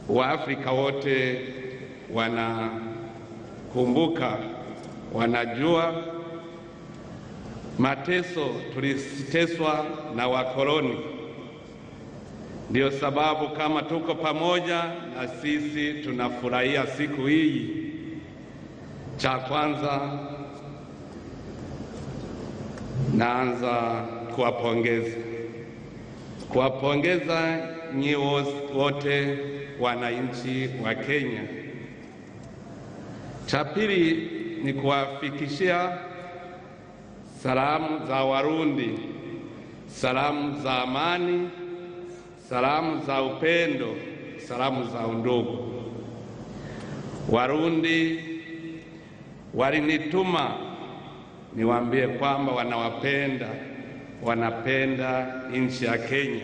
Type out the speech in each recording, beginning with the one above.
Waafrika wote wanakumbuka, wanajua mateso tuliteswa na wakoloni. Ndio sababu kama tuko pamoja na sisi tunafurahia siku hii. Cha kwanza naanza kuwapongeza nyinyi wote wananchi wa Kenya. Cha pili ni kuwafikishia salamu za Warundi, salamu za amani, salamu za upendo, salamu za undugu. Warundi walinituma niwaambie kwamba wanapenda nchi ya Kenya,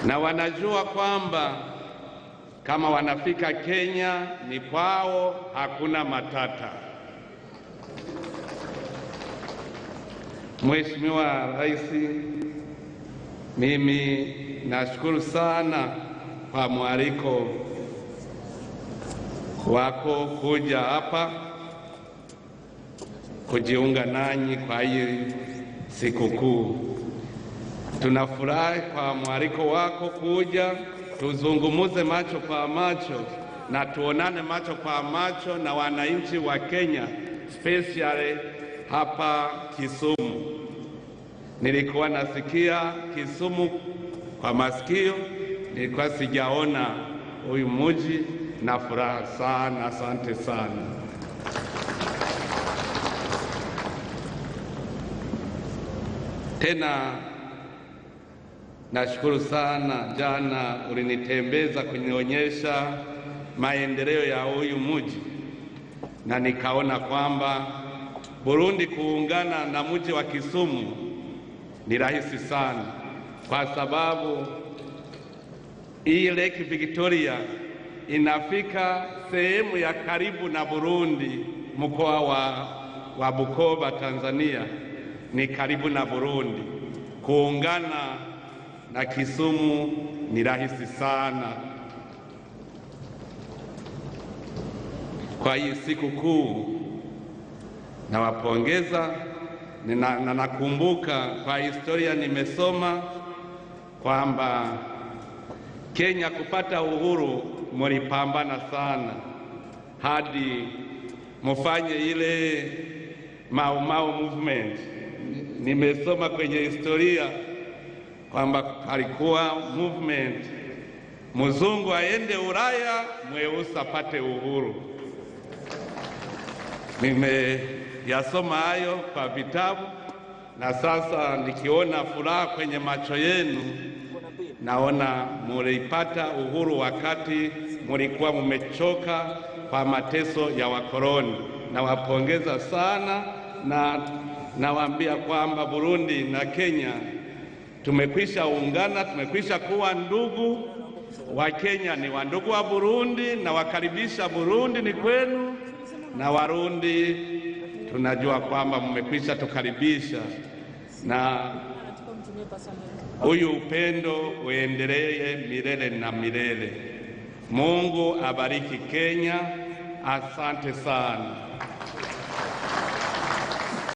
na wanajua kwamba kama wanafika Kenya ni kwao, hakuna matata. Mheshimiwa Rais, mimi nashukuru sana kwa mwaliko wako kuja hapa kujiunga nanyi kwa hii sikukuu. Tunafurahi kwa mwaliko wako kuja tuzungumuze macho kwa macho na tuonane macho kwa macho na wananchi wa Kenya, especially hapa Kisumu. Nilikuwa nasikia Kisumu kwa masikio, nilikuwa sijaona huyu mji, na furaha sana. Asante sana. Tena nashukuru sana, jana ulinitembeza kunionyesha maendeleo ya huyu mji, na nikaona kwamba Burundi kuungana na mji wa Kisumu ni rahisi sana, kwa sababu hii Lake Victoria inafika sehemu ya karibu na Burundi. Mkoa wa Bukoba, Tanzania ni karibu na Burundi. Kuungana na Kisumu ni rahisi sana. Kwa hii siku kuu nawapongeza, na nakumbuka kwa historia nimesoma kwamba Kenya kupata uhuru mulipambana sana hadi mufanye ile Mau Mau movement. Nimesoma kwenye historia kwamba palikuwa movement mzungu aende Ulaya, mweusi apate uhuru. Nimeyasoma hayo kwa vitabu, na sasa nikiona furaha kwenye macho yenu, naona mulipata uhuru wakati mulikuwa mumechoka kwa mateso ya wakoloni. Nawapongeza sana, na nawaambia kwamba Burundi na Kenya tumekwisha ungana, tumekwisha kuwa ndugu. Wa Kenya ni wandugu wa Burundi, na wakaribisha Burundi ni kwenu, na Warundi tunajua kwamba mmekwisha tukaribisha, na huyu upendo uendelee milele na milele. Mungu abariki Kenya. Asante sana.